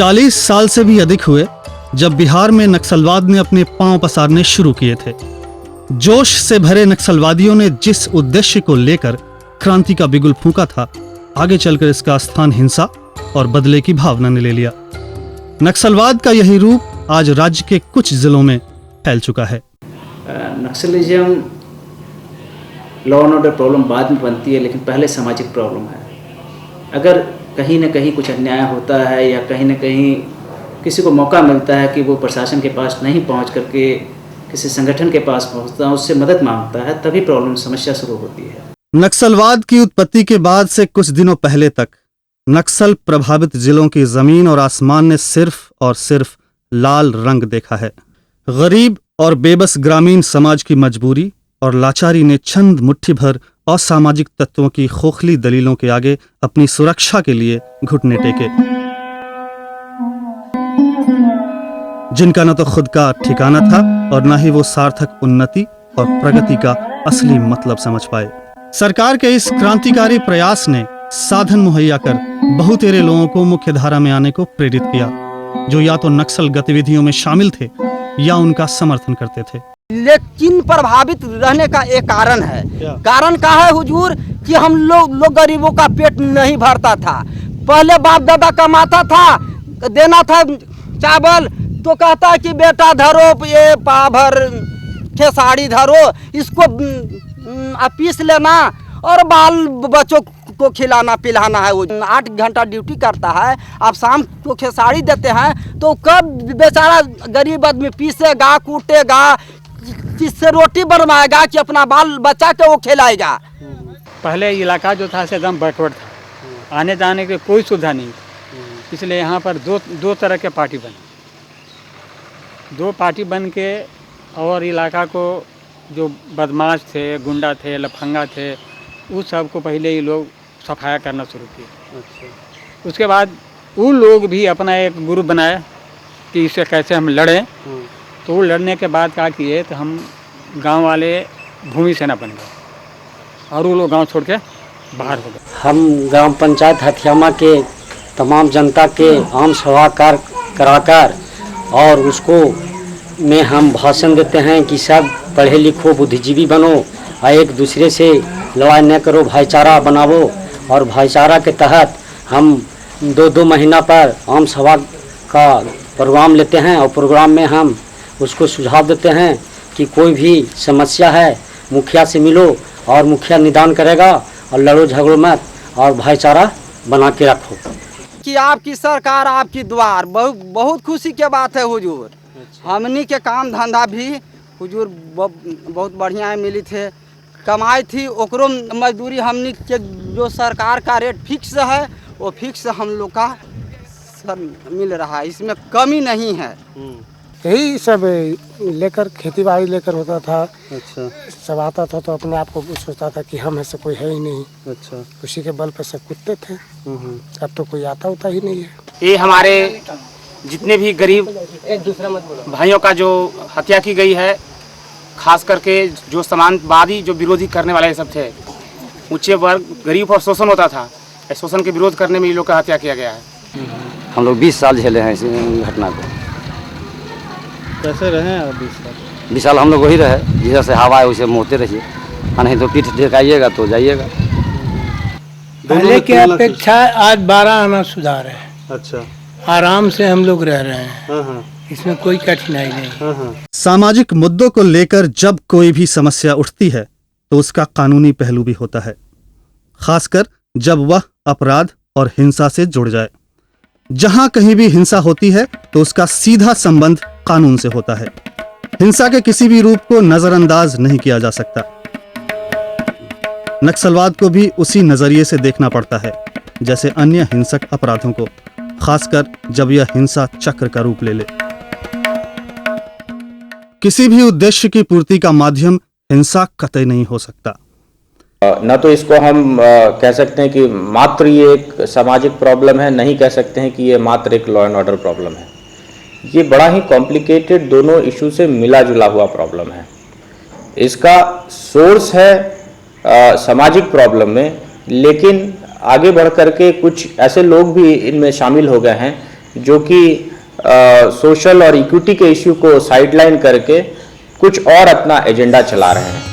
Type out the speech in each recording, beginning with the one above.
40 साल से भी अधिक हुए जब बिहार में नक्सलवाद ने अपने पांव पसारने शुरू किए थे। जोश से भरे नक्सलवादियों ने जिस उद्देश्य को लेकर क्रांति का बिगुल फूंका था, आगे चलकर इसका स्थान हिंसा और बदले की भावना ने ले लिया। नक्सलवाद का यही रूप आज राज्य के कुछ जिलों में फैल चुका है। Naxalism law and order problem बाद में बनती है, लेकिन पहले सामाजिक प्रॉब्लम है। अगर कहीं ना कहीं कुछ अन्याय होता है या कहीं ना कहीं किसी को मौका मिलता है कि वो प्रशासन के पास नहीं पहुंच करके किसी संगठन के पास पहुंचता है, उससे मदद मांगता है, तभी प्रॉब्लम समस्या शुरू होती है। नक्सलवाद की उत्पत्ति के बाद से कुछ दिनों पहले तक नक्सल प्रभावित जिलों की जमीन और आसमान ने सिर्फ और सिर्फ लाल रंग देखा है। गरीब और बेबस ग्रामीण समाज की मजबूरी और लाचारी ने चंद मुट्ठी भर असामाजिक तत्वों की खोखली दलीलों के आगे अपनी सुरक्षा के लिए घुटने टेके, जिनका न तो खुद का ठिकाना था और न ही वो सार्थक उन्नति और प्रगति का असली मतलब समझ पाए। सरकार के इस क्रांतिकारी प्रयास ने साधन मुहैया कर बहुतेरे लोगों को मुख्य धारा में आने को प्रेरित किया, जो या तो नक्सल गतिविधियों में शामिल थे या उनका समर्थन करते थे। लेकिन प्रभावित रहने का एक कारण है। कारण क्या है हुजूर, कि हम लोग गरीबों का पेट नहीं भरता था। पहले बाप दादा कमाता था, देना था चावल, तो कहता कि बेटा धरो ये पाभर खेसाड़ी धरो, इसको पीस लेना और बाल बच्चों को खिलाना पिलाना है। वो 8 घंटा ड्यूटी करता है, आप शाम को खेसाड़ी देते हैं, तो कब बेचारा गरीब आदमी पीसेगा, कूटेगा, किससे रोटी बनवाएगा कि अपना बाल बच्चा के वो खिलाएगा। पहले इलाका जो था एकदम बैकवर्ड था, आने जाने की कोई सुविधा नहीं, इसलिए यहाँ पर दो तरह के पार्टी बने। 2 पार्टी बन के और इलाका को जो बदमाश थे, गुंडा थे, लफंगा थे, उस सब को पहले ही लोग सफाया करना शुरू किए। अच्छा। उसके बाद वो लोग भी अपना एक ग्रुप बनाया कि इससे कैसे हम लड़ें। तो वो लड़ने के बाद क्या किए, तो हम गांव वाले भूमि सेना बन गए और वो लोग गांव छोड़ के बाहर हो गए। हम ग्राम पंचायत हथियामा के तमाम जनता के आम सभा कराकर और उसको में हम भाषण देते हैं कि सब पढ़े लिखो, बुद्धिजीवी बनो और एक दूसरे से लड़ाई न करो, भाईचारा बनाओ। और भाईचारा के तहत हम 2-2 महीना पर आम सभा का प्रोग्राम लेते हैं और प्रोग्राम में हम उसको सुझाव देते हैं कि कोई भी समस्या है मुखिया से मिलो और मुखिया निदान करेगा, और लड़ो झगड़ो मत और भाईचारा बना के रखो। कि आपकी सरकार आपकी द्वार, बहुत खुशी के बात है हुजूर। हमनी के काम धंधा भी हुजूर बहुत बढ़िया मिली थे, कमाई थी, ओकरो मजदूरी हमनी के जो सरकार का रेट फिक्स है वो फिक्स हम लोग का मिल रहा है, इसमें कमी नहीं है। यही सब लेकर खेती बाड़ी लेकर होता था। अच्छा। सब आता था तो अपने आप को सोचता था कि हम ऐसे कोई है ही नहीं। अच्छा। उसी के बल पर सब कुत्ते थे। अब तो कोई आता होता ही नहीं है। ये हमारे जितने भी गरीब भाइयों का जो हत्या की गई है, खास करके जो समाजवादी जो विरोधी करने वाले सब थे, ऊंचे वर्ग गरीब पर शोषण होता था, शोषण के विरोध करने में ये लोग का हत्या किया गया है। हम लोग 20 साल झेले हैं इस घटना को। कैसे रहे आप 20 साल हम लोग वही रहे, जिधर से हवा है उसे मोहते रहिए, नहीं तो पीठ ढकाइएगा तो जाइएगा। पहले की अपेक्षा आज 12 आना सुधार है। अच्छा। आराम से हम लोग रह रहे हैं, इसमें कोई कठिनाई नहीं। सामाजिक मुद्दों को लेकर जब कोई भी समस्या उठती है तो उसका कानूनी पहलू भी होता है, खासकर जब वह अपराध और हिंसा से जुड़ जाए। जहां कहीं भी हिंसा होती है तो उसका सीधा संबंध कानून से होता है। हिंसा के किसी भी रूप को नजरअंदाज नहीं किया जा सकता। नक्सलवाद को भी उसी नजरिए से देखना पड़ता है जैसे अन्य हिंसक अपराधों को, खासकर जब यह हिंसा चक्र का रूप ले ले। किसी भी उद्देश्य की पूर्ति का माध्यम हिंसा कतई नहीं हो सकता। न तो इसको हम कह सकते हैं कि मात्र ये एक सामाजिक प्रॉब्लम है, नहीं कह सकते हैं कि ये मात्र एक लॉ एंड ऑर्डर प्रॉब्लम है। ये बड़ा ही कॉम्प्लिकेटेड दोनों इशू से मिला जुला हुआ प्रॉब्लम है। इसका सोर्स है सामाजिक प्रॉब्लम में, लेकिन आगे बढ़ करके कुछ ऐसे लोग भी इनमें शामिल हो गए हैं जो कि सोशल और इक्विटी के इश्यू को साइडलाइन करके कुछ और अपना एजेंडा चला रहे हैं।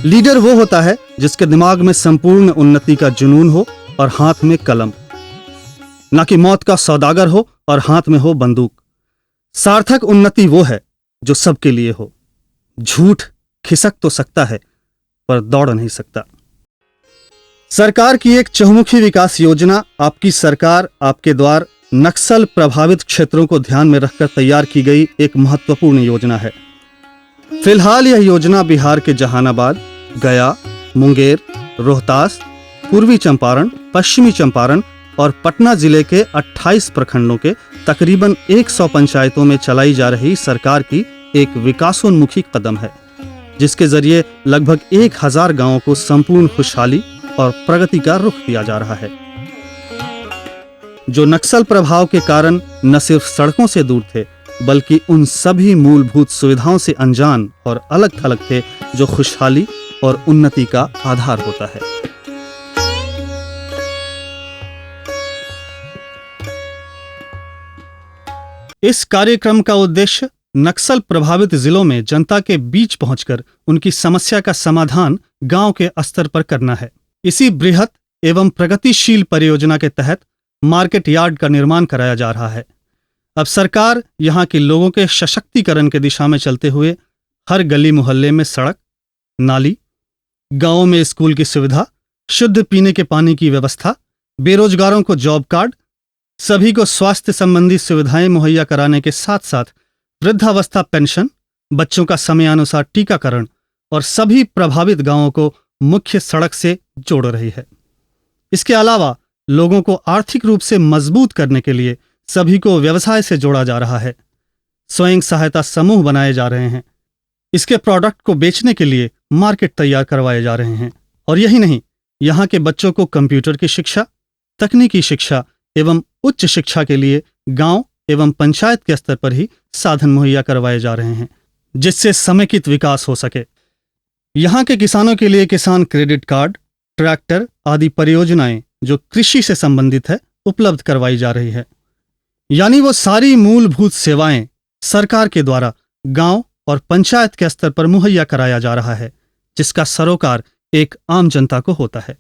लीडर वो होता है जिसके दिमाग में संपूर्ण उन्नति का जुनून हो और हाथ में कलम, ना कि मौत का सौदागर हो और हाथ में हो बंदूक। सार्थक उन्नति वो है जो सबके लिए हो। झूठ खिसक तो सकता है पर दौड़ नहीं सकता। सरकार की एक चहुमुखी विकास योजना आपकी सरकार आपके द्वार नक्सल प्रभावित क्षेत्रों को ध्यान में रखकर तैयार की गई एक महत्वपूर्ण योजना है। फिलहाल यह योजना बिहार के जहानाबाद, गया, मुंगेर, रोहतास, पूर्वी चंपारण, पश्चिमी चंपारण और पटना जिले के 28 प्रखंडों के तकरीबन 100 पंचायतों में चलाई जा रही सरकार की एक विकासोन्मुखी कदम है, जिसके जरिए लगभग 1000 गांवों को संपूर्ण खुशहाली और प्रगति का रुख दिया जा रहा है। जो नक्सल प्रभाव के कारण न सिर्फ सड़कों से दूर थे, बल्कि उन सभी मूलभूत सुविधाओं से अनजान और अलग थलग थे जो खुशहाली और उन्नति का आधार होता है। इस कार्यक्रम का उद्देश्य नक्सल प्रभावित जिलों में जनता के बीच पहुंचकर उनकी समस्या का समाधान गांव के स्तर पर करना है। इसी बृहत एवं प्रगतिशील परियोजना के तहत मार्केट यार्ड का निर्माण कराया जा रहा है। अब सरकार यहां के लोगों के सशक्तिकरण की दिशा में चलते हुए हर गली मोहल्ले में सड़क, नाली, गांवों में स्कूल की सुविधा, शुद्ध पीने के पानी की व्यवस्था, बेरोजगारों को जॉब कार्ड, सभी को स्वास्थ्य संबंधी सुविधाएं मुहैया कराने के साथ साथ वृद्धावस्था पेंशन, बच्चों का समयानुसार टीकाकरण और सभी प्रभावित गांवों को मुख्य सड़क से जोड़ रही है। इसके अलावा लोगों को आर्थिक रूप से मजबूत करने के लिए सभी को व्यवसाय से जोड़ा जा रहा है। स्वयं सहायता समूह बनाए जा रहे हैं। इसके प्रोडक्ट को बेचने के लिए मार्केट तैयार करवाए जा रहे हैं। और यही नहीं, यहाँ के बच्चों को कंप्यूटर की शिक्षा, तकनीकी शिक्षा एवं उच्च शिक्षा के लिए गांव एवं पंचायत के स्तर पर ही साधन मुहैया करवाए जा रहे हैं, जिससे समेकित विकास हो सके। यहाँ के किसानों के लिए किसान क्रेडिट कार्ड, ट्रैक्टर आदि परियोजनाएं जो कृषि से संबंधित है उपलब्ध करवाई जा रही है। यानी वो सारी मूलभूत सेवाएं सरकार के द्वारा गांव और पंचायत के स्तर पर मुहैया कराया जा रहा है, जिसका सरोकार एक आम जनता को होता है।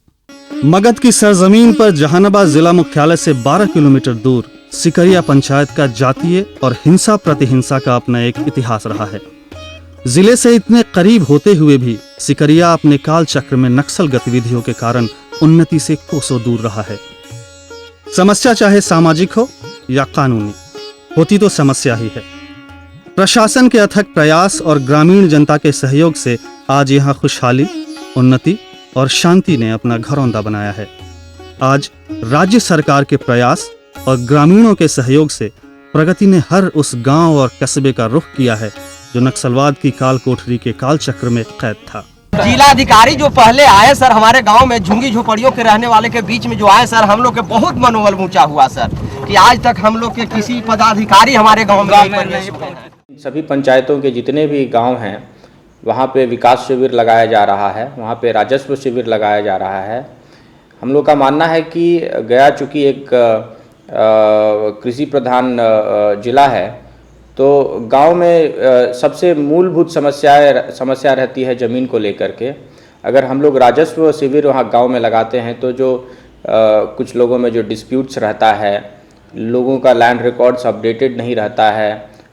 मगध की सरजमीन पर जहानाबाद जिला मुख्यालय से 12 किलोमीटर दूर सिकरिया पंचायत का जातीय और हिंसा प्रतिहिंसा का अपना एक इतिहास रहा है। जिले से इतने करीब होते हुए भी सिकरिया अपने काल चक्र में नक्सल गतिविधियों के कारण उन्नति से कोसों दूर रहा है। समस्या चाहे सामाजिक हो या कानूनी, होती तो समस्या ही है। प्रशासन के अथक प्रयास और ग्रामीण जनता के सहयोग से आज यहाँ खुशहाली, उन्नति और शांति ने अपना घरौंदा बनाया है। आज राज्य सरकार के प्रयास और ग्रामीणों के सहयोग से प्रगति ने हर उस गांव और कस्बे का रुख किया है जो नक्सलवाद की काल कोठरी के काल चक्र में कैद था। जिलाधिकारी जो पहले आए सर, हमारे गांव में झुंगी झोपड़ियों के रहने वाले के बीच में जो आए सर, हम लोग के बहुत मनोबल ऊंचा हुआ सर, कि आज तक हम लोग के किसी पदाधिकारी हमारे गांव में नहीं हुए हैं। सभी पंचायतों के जितने भी गांव हैं वहाँ पे विकास शिविर लगाया जा रहा है, वहाँ पे राजस्व शिविर लगाया जा रहा है। हम लोग का मानना है कि गया चूँकि एक कृषि प्रधान जिला है, तो गांव में सबसे मूलभूत समस्या रहती है ज़मीन को लेकर के। अगर हम लोग राजस्व शिविर वहाँ गांव में लगाते हैं तो जो कुछ लोगों में जो डिस्प्यूट्स रहता है, लोगों का लैंड रिकॉर्ड्स अपडेटेड नहीं रहता है,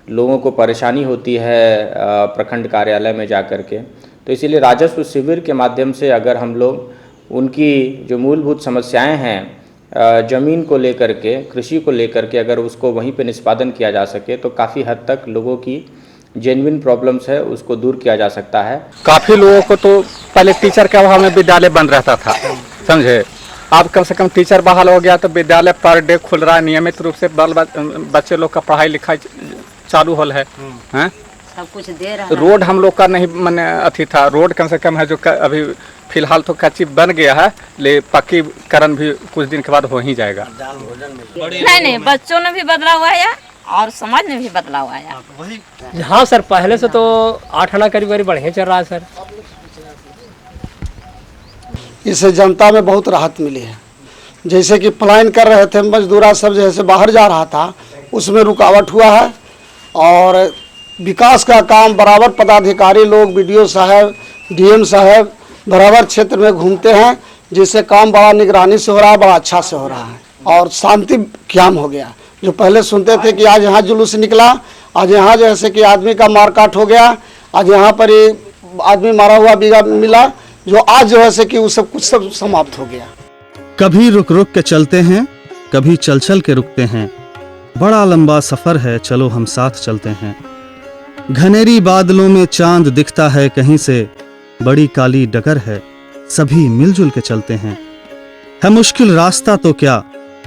लोगों को परेशानी होती है प्रखंड कार्यालय में जा कर के, तो इसीलिए राजस्व शिविर के माध्यम से अगर हम लोग उनकी जो मूलभूत समस्याएं हैं ज़मीन को लेकर के, कृषि को लेकर के, अगर उसको वहीं पे निष्पादन किया जा सके तो काफ़ी हद तक लोगों की जेन्युइन प्रॉब्लम्स है उसको दूर किया जा सकता है। काफ़ी लोगों को तो पहले टीचर के अभाव में विद्यालय बंद रहता था, समझे। अब कम से कम टीचर बहाल हो गया तो विद्यालय पर डे खुल रहा है, नियमित रूप से बच्चे लोग का पढ़ाई लिखाई चालू हल है, हैं? सब कुछ दे रहा है। रोड हम लोग का नहीं मैंने अथी था, रोड कम से कम है जो अभी फिलहाल तो कच्ची बन गया है, ले पक्कीकरण भी कुछ दिन के बाद हो ही जाएगा। नहीं, बच्चों ने भी बदलाव आया और समाज में भी बदलाव आया। हाँ सर, पहले से तो 8 आना करीब बढ़िया चल रहा है सर। इससे जनता में बहुत राहत मिली है। जैसे कि पलायन कर रहे थे मजदूरा सब, जैसे बाहर जा रहा था उसमें रुकावट हुआ है। और विकास का काम बराबर पदाधिकारी लोग, बीडीओ साहब, डीएम साहब बराबर क्षेत्र में घूमते हैं, जिससे काम बड़ा निगरानी से हो रहा है, बड़ा अच्छा से हो रहा है और शांति क्याम हो गया। जो पहले सुनते थे कि आज यहाँ जुलूस निकला, आज यहाँ जैसे कि आदमी का मारकाट हो गया, आज यहाँ पर ही आदमी मारा हुआ बिगा मिला, जो आज जो है कि वो सब कुछ सब समाप्त हो गया। कभी रुक रुक के चलते हैं, कभी चल चल के रुकते हैं, बड़ा लंबा सफर है चलो हम साथ चलते हैं। घनेरी बादलों में चांद दिखता है कहीं से, बड़ी काली डगर है सभी मिलजुल के चलते हैं। है मुश्किल रास्ता तो क्या,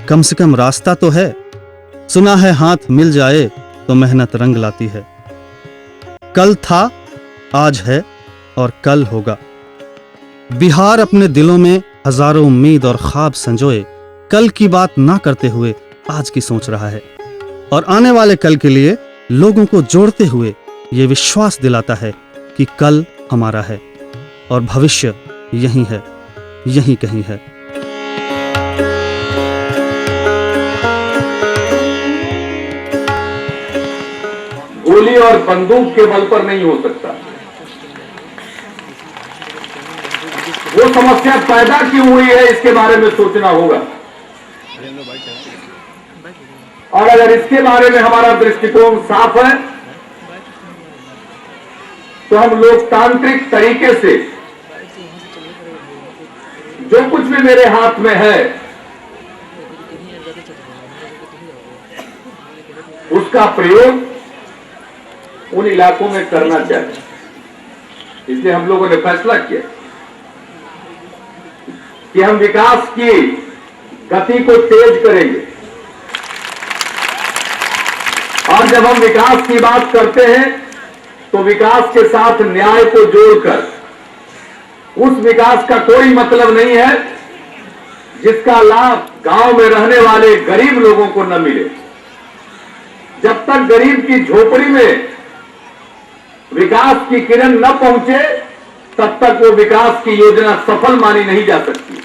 कम से कम रास्ता तो है, सुना है हाथ मिल जाए तो मेहनत रंग लाती है। कल था, आज है और कल होगा। बिहार अपने दिलों में हजारों उम्मीद और ख्वाब संजोए, कल की बात ना करते हुए आज की सोच रहा है और आने वाले कल के लिए लोगों को जोड़ते हुए ये विश्वास दिलाता है कि कल हमारा है और भविष्य यहीं है, यहीं कहीं है। गोली और बंदूक के बल पर नहीं हो सकता। वो समस्या पैदा क्यों हुई है इसके बारे में सोचना होगा, और अगर इसके बारे में हमारा दृष्टिकोण साफ है तो हम लोकतांत्रिक तरीके से जो कुछ भी मेरे हाथ में है उसका प्रयोग उन इलाकों में करना चाहिए। इसलिए हम लोगों ने फैसला किया कि हम विकास की गति को तेज करेंगे, और जब हम विकास की बात करते हैं तो विकास के साथ न्याय को जोड़कर, उस विकास का कोई मतलब नहीं है जिसका लाभ गांव में रहने वाले गरीब लोगों को न मिले। जब तक गरीब की झोपड़ी में विकास की किरण न पहुंचे तब तक वो विकास की योजना सफल मानी नहीं जा सकती।